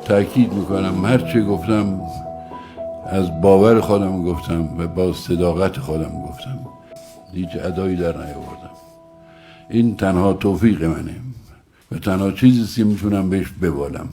تأکید میکنم هر چه گفتم از باور خودم گفتم و با صداقت خودم گفتم، هیچ ادایی در نیاوردم. این تنها توفیق منه و تنها چیزی که میتونم بهش ببالم.